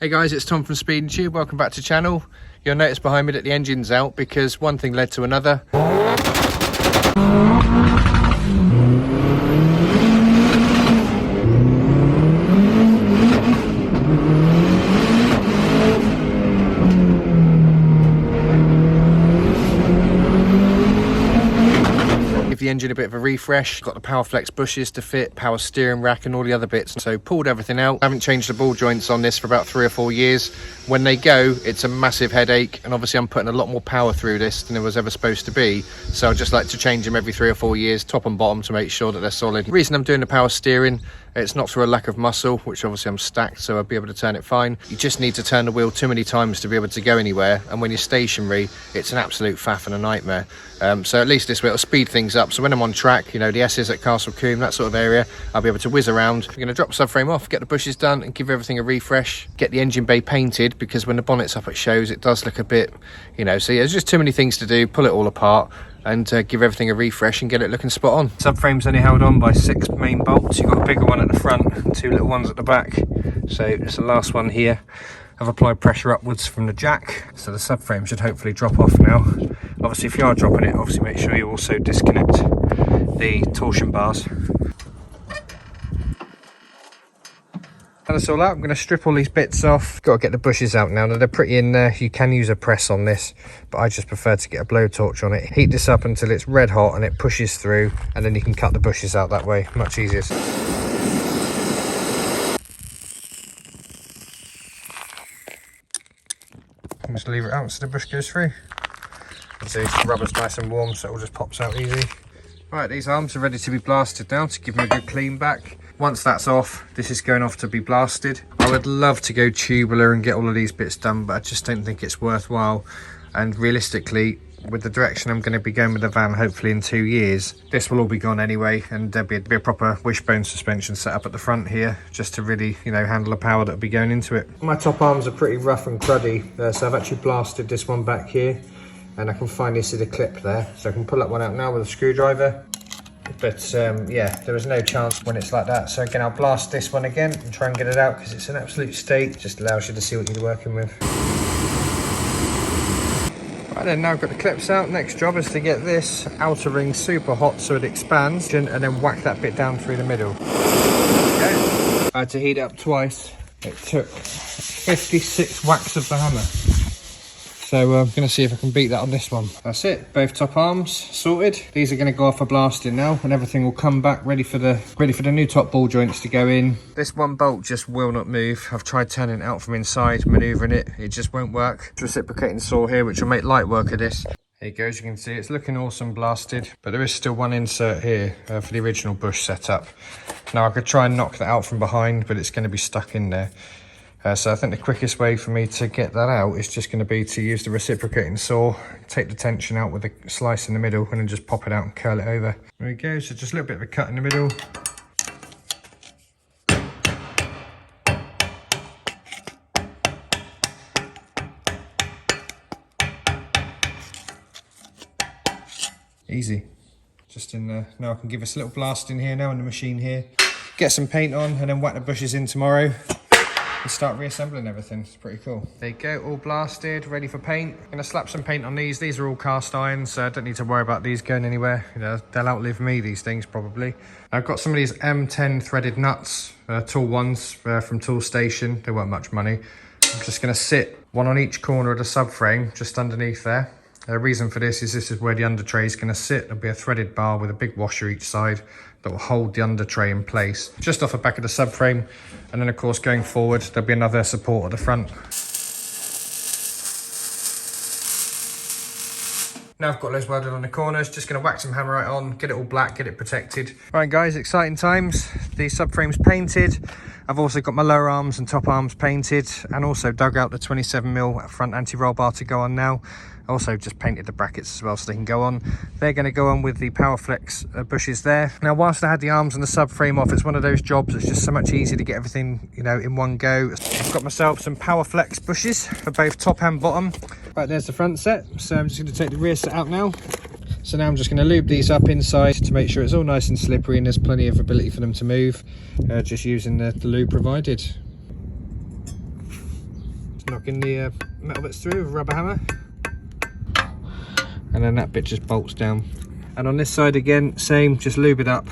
Hey guys, it's Tom from Speed and Tube. Welcome back to the channel. You'll notice behind me that the engine's out because one thing led to another. Give the engine a bit of a refresh. Got the Powerflex bushes to fit, power steering rack and all the other bits. So pulled everything out. I haven't changed the ball joints on this for about 3 or 4 years. When they go, it's a massive headache, and obviously I'm putting a lot more power through this than it was ever supposed to be. So I just like to change them every 3 or 4 years, top and bottom, to make sure that they're solid. The reason I'm doing the power steering, it's not through a lack of muscle, which obviously I'm stacked, so I'll be able to turn it fine. You just need to turn the wheel too many times to be able to go anywhere, and when you're stationary, it's an absolute faff and a nightmare. So at least this way it'll speed things up, so when I'm on track, you know, the S's at Castle Combe, that sort of area, I'll be able to whiz around. I'm going to drop the subframe off, get the bushes done and give everything a refresh, get the engine bay painted, because when the bonnet's up at shows it does look a bit, you know, so yeah, there's just too many things to do. Pull it all apart and give everything a refresh and get it looking spot on. Subframe's only held on by 6 main bolts. You've got a bigger one at the front and 2 little ones at the back, so it's the last one here. I've applied pressure upwards from the jack, so the subframe should hopefully drop off now. Obviously if you are dropping it, obviously make sure you also disconnect the torsion bars. And that's all out. I'm going to strip all these bits off. Got to get the bushes out now. They're pretty in there. You can use a press on this, but I just prefer to get a blowtorch on it. Heat this up until it's red hot and it pushes through, and then you can cut the bushes out that way. Much easier. Just leave it out so the bush goes through. So the rubber's nice and warm, so it all just pops out easy. Right, these arms are ready to be blasted now to give them a good clean back. Once that's off, this is going off to be blasted. I would love to go tubular and get all of these bits done, but I just don't think it's worthwhile. And realistically, with the direction I'm going to be going with the van, hopefully in 2 years, this will all be gone anyway, and there'll be a proper wishbone suspension set up at the front here, just to really, you know, handle the power that'll be going into it. My top arms are pretty rough and cruddy, so I've actually blasted this one back here, and I can finally see the clip there, so I can pull that one out now with a screwdriver. But yeah, there was no chance when it's like that. So again, I'll blast this one again and try and get it out because it's an absolute state. It just allows you to see what you're working with. Right then, now I've got the clips out. Next job is to get this outer ring super hot so it expands, and then whack that bit down through the middle. Okay. I had to heat it up twice. It took 56 whacks of the hammer. So I'm going to see if I can beat that on this one. That's it, both top arms sorted. These are going to go off for blasting now, and everything will come back ready for the new top ball joints to go in. This one bolt just will not move. I've tried turning it out from inside, manoeuvring it. It just won't work. Reciprocating saw here, which will make light work of this. There you go, as you can see, it's looking awesome blasted, but there is still one insert here for the original bush setup. Now I could try and knock that out from behind, but it's going to be stuck in there. So I think the quickest way for me to get that out is just going to be to use the reciprocating saw, take the tension out with a slice in the middle, and then just pop it out and curl it over. There we go, so just a little bit of a cut in the middle. Easy. Just in there. Now I can give us a little blast in here now in the machine here. Get some paint on and then whack the bushes in tomorrow. And start reassembling everything. It's pretty cool. There you go, all blasted, ready for paint. I'm gonna slap some paint on these. These are all cast irons, so I don't need to worry about these going anywhere. You know, they'll outlive me, these things, probably. I've got some of these M10 threaded nuts, tool ones from Tool Station. They weren't much money. I'm just gonna sit one on each corner of the subframe, just underneath there. The reason for this is where the under tray is going to sit. There'll be a threaded bar with a big washer each side that will hold the under tray in place. Just off the back of the subframe, and then of course going forward there'll be another support at the front. Now I've got those welded on the corners, just going to whack some hammerite on, get it all black, get it protected. Right guys, exciting times. The subframe's painted. I've also got my lower arms and top arms painted, and also dug out the 27mm front anti-roll bar to go on now. Also just painted the brackets as well so they can go on. They're going to go on with the Powerflex bushes there. Now whilst I had the arms and the subframe off, it's one of those jobs that's just so much easier to get everything, you know, in one go. I've got myself some Powerflex bushes for both top and bottom. Right, there's the front set. So I'm just going to take the rear set out now. So now I'm just going to lube these up inside to make sure it's all nice and slippery and there's plenty of ability for them to move, just using the lube provided. knocking the metal bits through with a rubber hammer, and then that bit just bolts down. And on this side again, same, just lube it up.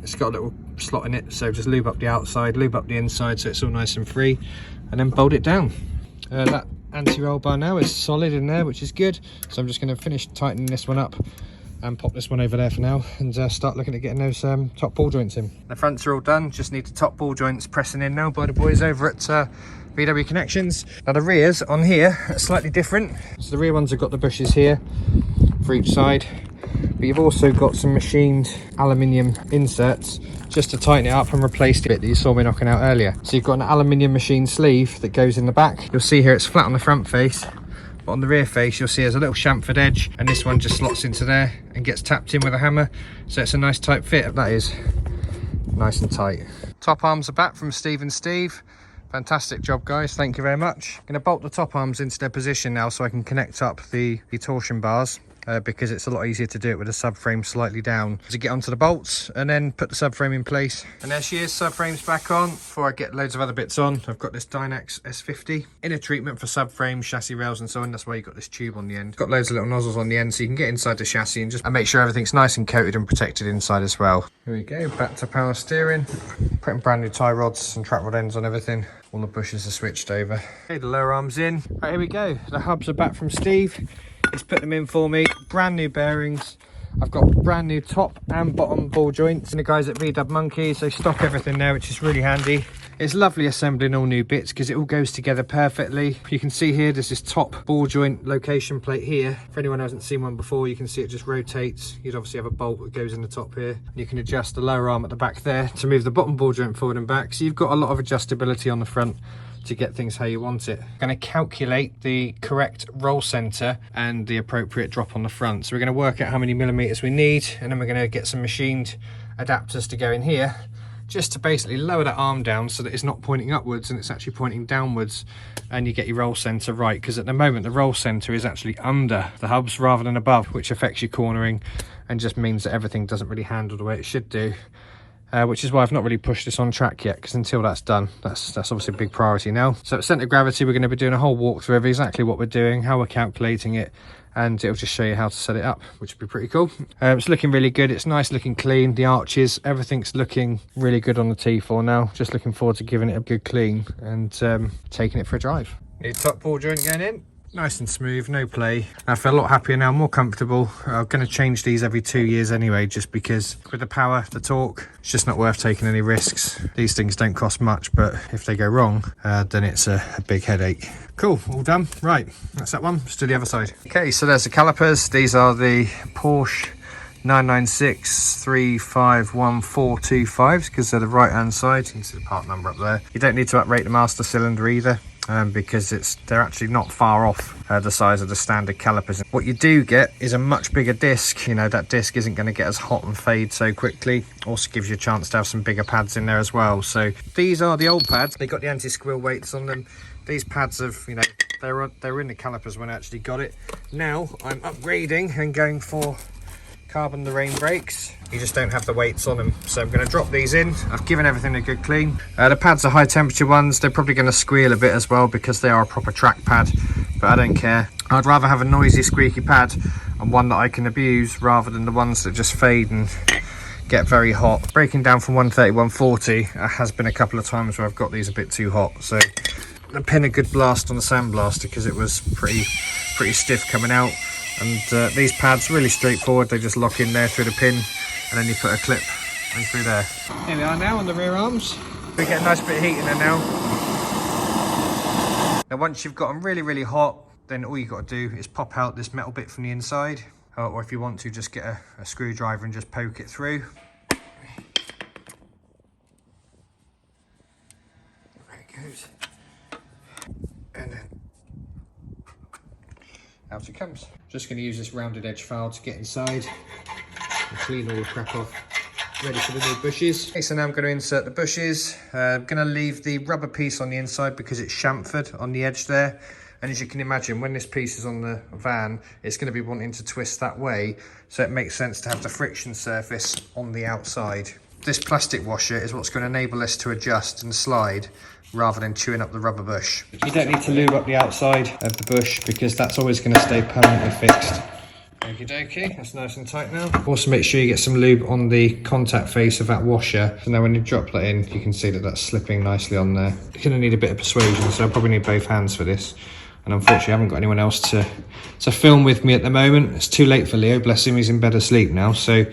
It's got a little slot in it, so just lube up the outside, lube up the inside so it's all nice and free, and then bolt it down. That anti-roll bar now is solid in there, which is good, so I'm just going to finish tightening this one up and pop this one over there for now, and start looking at getting those top ball joints in. The fronts are all done, just need the top ball joints pressing in now by the boys over at VW Connections. Now the rears on here are slightly different. So the rear ones have got the bushes here for each side, but you've also got some machined aluminium inserts just to tighten it up and replace the bit that you saw me knocking out earlier. So you've got an aluminium machine sleeve that goes in the back. You'll see here it's flat on the front face, but on the rear face you'll see there's a little chamfered edge, and this one just slots into there and gets tapped in with a hammer, so it's a nice tight fit. That is nice and tight. Top arms are back from Steve and Steve. Fantastic job, guys, thank you very much. I'm going to bolt the top arms into their position now so I can connect up the torsion bars, because it's a lot easier to do it with the subframe slightly down. To get onto the bolts and then put the subframe in place. And there she is, subframe's back on. Before I get loads of other bits on, I've got this Dynax S50 inner treatment for subframe, chassis rails and so on. That's why you've got this tube on the end. Got loads of little nozzles on the end so you can get inside the chassis and just make sure everything's nice and coated and protected inside as well. Here we go, back to power steering. Putting brand new tie rods and track rod ends on everything. All the bushes are switched over. Okay, the lower arms in. Right, here we go. The hubs are back from Steve. He's put them in for me. Brand new bearings. I've got brand new top and bottom ball joints. And the guys at VW Monkeys, they stock everything there, which is really handy. It's lovely assembling all new bits because it all goes together perfectly. You can see here there's this top ball joint location plate here. For anyone who hasn't seen one before, you can see it just rotates. You'd obviously have a bolt that goes in the top here. You can adjust the lower arm at the back there to move the bottom ball joint forward and back. So you've got a lot of adjustability on the front to get things how you want it. I'm going to calculate the correct roll center and the appropriate drop on the front. So we're going to work out how many millimeters we need, and then we're going to get some machined adapters to go in here just to basically lower that arm down so that it's not pointing upwards and it's actually pointing downwards, and you get your roll center right, because at the moment the roll center is actually under the hubs rather than above, which affects your cornering and just means that everything doesn't really handle the way it should do. Which is why I've not really pushed this on track yet, because until that's done, that's obviously a big priority now. So at centre of gravity, we're going to be doing a whole walkthrough of exactly what we're doing, how we're calculating it, and it'll just show you how to set it up, which would be pretty cool. It's looking really good. It's nice looking clean. The arches, everything's looking really good on the T4 now. Just looking forward to giving it a good clean and taking it for a drive. New top ball joint going in. Nice and smooth, no play. I feel a lot happier now, more comfortable. I'm going to change these every 2 years anyway, just because with the power, the torque, it's just not worth taking any risks. These things don't cost much, but if they go wrong, then it's a big headache. Cool, all done. Right, that's that one. Let's do the other side. Okay, so there's the calipers. These are the Porsche 996 351425s because they're the right hand side. You can see the part number up there. You don't need to uprate the master cylinder either, because they're actually not far off the size of the standard calipers. What you do get is a much bigger disc. You know, that disc isn't going to get as hot and fade so quickly. Also gives you a chance to have some bigger pads in there as well. So these are the old pads. They got the anti-squill weights on them. These pads have, you know, they were in the calipers when I actually got it. Now I'm upgrading and going for carbon the rain brakes. You just don't have the weights on them, so I'm going to drop these in. I've given everything a good clean. The pads are high temperature ones. They're probably going to squeal a bit as well because they are a proper track pad, but I don't care. I'd rather have a noisy squeaky pad and one that I can abuse rather than the ones that just fade and get very hot. Breaking down from 130 140 has been a couple of times where I've got these a bit too hot, so I pin a good blast on the sandblaster because it was pretty stiff coming out. And these pads, really straightforward. They just lock in there through the pin, and then you put a clip in through there. Here we are now on the rear arms. We get a nice bit of heat in there now. Now once you've got them really hot, then all you've got to do is pop out this metal bit from the inside, or if you want to, just get a screwdriver and just poke it through. There it goes. And then out it comes. Just going to use this rounded edge file to get inside and clean all the crap off. Ready for the new bushes. Okay, so now I'm going to insert the bushes. I'm going to leave the rubber piece on the inside because it's chamfered on the edge there. And as you can imagine, when this piece is on the van, it's going to be wanting to twist that way. So it makes sense to have the friction surface on the outside. This plastic washer is what's going to enable this to adjust and slide rather than chewing up the rubber bush. You don't need to lube up the outside of the bush because that's always going to stay permanently fixed. Okie dokie, that's nice and tight now. Also make sure you get some lube on the contact face of that washer. So now when you drop that in, you can see that that's slipping nicely on there. You're going to need a bit of persuasion, so I'll probably need both hands for this. And unfortunately I haven't got anyone else to film with me at the moment. It's too late for Leo, bless him, he's in bed asleep now. So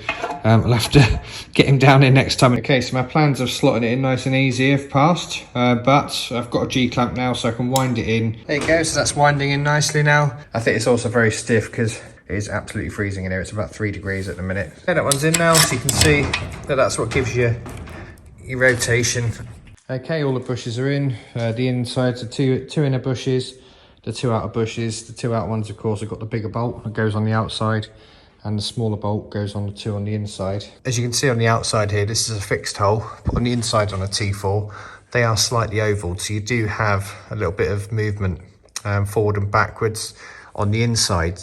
I'll have to get him down here next time. Okay, so my plans of slotting it in nice and easy have passed. But I've got a G-clamp now so I can wind it in. There you go, so that's winding in nicely now. I think it's also very stiff because it is absolutely freezing in here. It's about 3 degrees at the minute. Okay, that one's in now, so you can see that that's what gives you your rotation. Okay, all the bushes are in. The insides are two inner bushes. The 2 outer bushes, the 2 outer ones of course have got the bigger bolt that goes on the outside and the smaller bolt goes on the 2 on the inside. As you can see on the outside here, this is a fixed hole, but on the inside on a T4, they are slightly oval, so you do have a little bit of movement forward and backwards on the inside.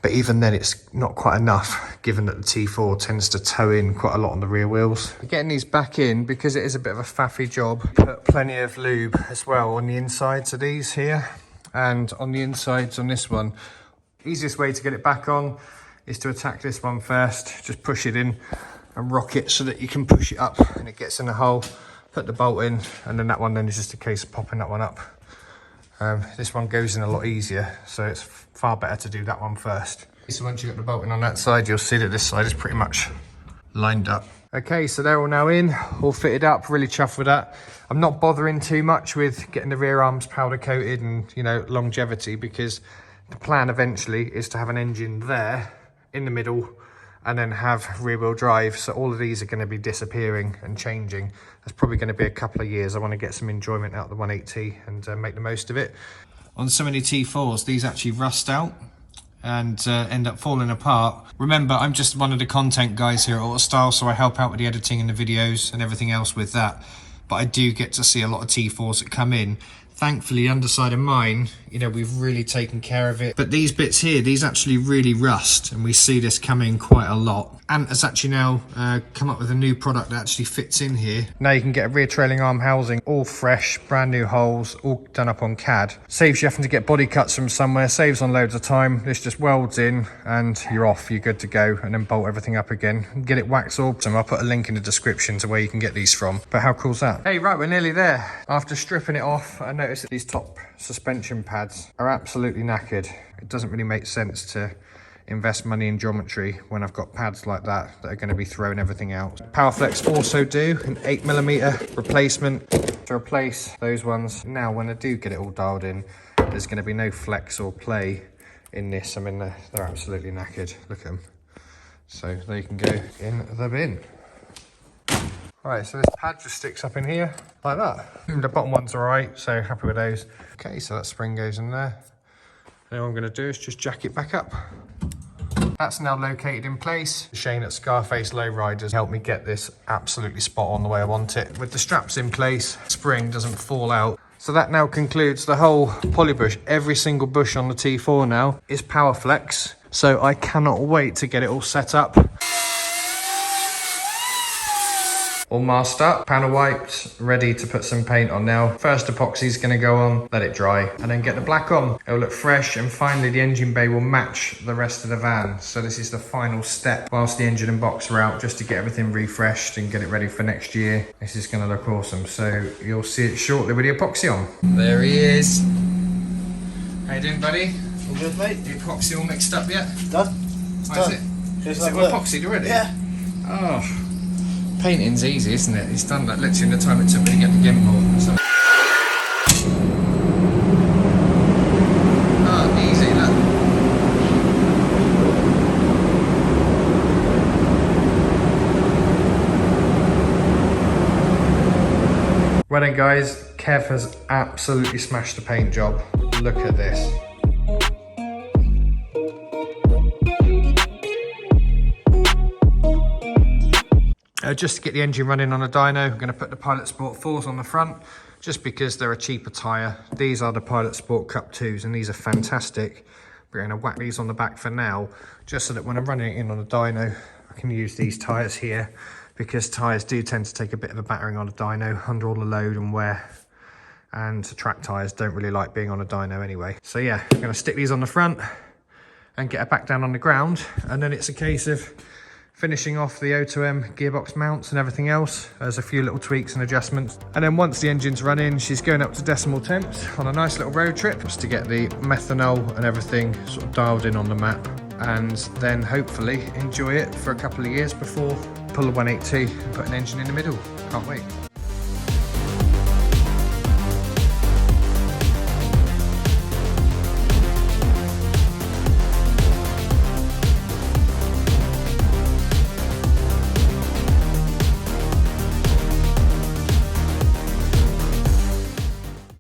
But even then it's not quite enough, given that the T4 tends to toe in quite a lot on the rear wheels. Getting these back in, because it is a bit of a faffy job, put plenty of lube as well on the insides of these here. And on the insides on this one, easiest way to get it back on is to attack this one first. Just push it in and rock it so that you can push it up and it gets in the hole. Put the bolt in, and then that one then is just a case of popping that one up. This one goes in a lot easier, so it's far better to do that one first. So once you've got the bolt in on that side, you'll see that this side is pretty much lined up. Okay, so they're all now in, all fitted up, really chuffed with that. I'm not bothering too much with getting the rear arms powder coated and, you know, longevity, because the plan eventually is to have an engine there in the middle and then have rear wheel drive. So all of these are going to be disappearing and changing. That's probably going to be a couple of years. I want to get some enjoyment out of the 180 and make the most of it. On so many T4s, these actually rust out and end up falling apart. Remember, I'm just one of the content guys here at Autostyl, so I help out with the editing and the videos and everything else with that. But I do get to see a lot of T4s that come in. Thankfully, underside of mine, you know, we've really taken care of it. But these bits here, these actually really rust, and we see this coming quite a lot. Ant has actually now come up with a new product that actually fits in here. Now you can get a rear trailing arm housing, all fresh, brand new holes, all done up on CAD. Saves you having to get body cuts from somewhere, saves on loads of time. This just welds in and you're off, you're good to go, and then bolt everything up again. Get it wax orbed, and I'll put a link in the description to where you can get these from. But how cool is that? Hey, right, we're nearly there. After stripping it off, I noticed that these top suspension pads are absolutely knackered. It doesn't really make sense to invest money in geometry when I've got pads like that are going to be throwing everything out. Powerflex also do an 8mm replacement to replace those ones. Now when I do get it all dialed in, there's going to be no flex or play in this. I mean, they're absolutely knackered. Look at them. So they can go in the bin. Right, so this pad just sticks up in here like that. The bottom one's all right, so happy with those. Okay, so that spring goes in there. Now what I'm gonna do is just jack it back up. That's now located in place. Shane at Scarface Lowriders helped me get this absolutely spot on the way I want it. With the straps in place, spring doesn't fall out. So that now concludes the whole polybush. Every single bush on the T4 now is Powerflex. So I cannot wait to get it all set up. All masked up, panel wiped, ready to put some paint on now. First epoxy's gonna go on, let it dry, and then get the black on. It'll look fresh, and finally the engine bay will match the rest of the van. So this is the final step whilst the engine and box are out, just to get everything refreshed and get it ready for next year. This is gonna look awesome. So you'll see it shortly with the epoxy on. There he is. How you doing, buddy? All good, mate. The epoxy all mixed up yet? Done. It's done. Is it all epoxied already? Yeah. Oh. Painting's easy, isn't it? He's done that literally in the time it took me to get the gimbal. So. Oh, easy, look. Well then guys, Kev has absolutely smashed the paint job. Look at this. Just to get the engine running on a dyno, I'm going to put the Pilot Sport 4s on the front, just because they're a cheaper tyre. These are the Pilot Sport Cup 2s, and these are fantastic. We're going to whack these on the back for now, just so that when I'm running it in on a dyno, I can use these tyres here because tyres do tend to take a bit of a battering on a dyno under all the load and wear. And track tyres don't really like being on a dyno anyway. So yeah, I'm going to stick these on the front and get her back down on the ground, and then it's a case of finishing off the O2M gearbox mounts and everything else. There's a few little tweaks and adjustments, and then once the engine's running, she's going up to decimal temps on a nice little road trip just to get the methanol and everything sort of dialed in on the map, and then hopefully enjoy it for a couple of years before pull the 182 and put an engine in the middle. Can't wait.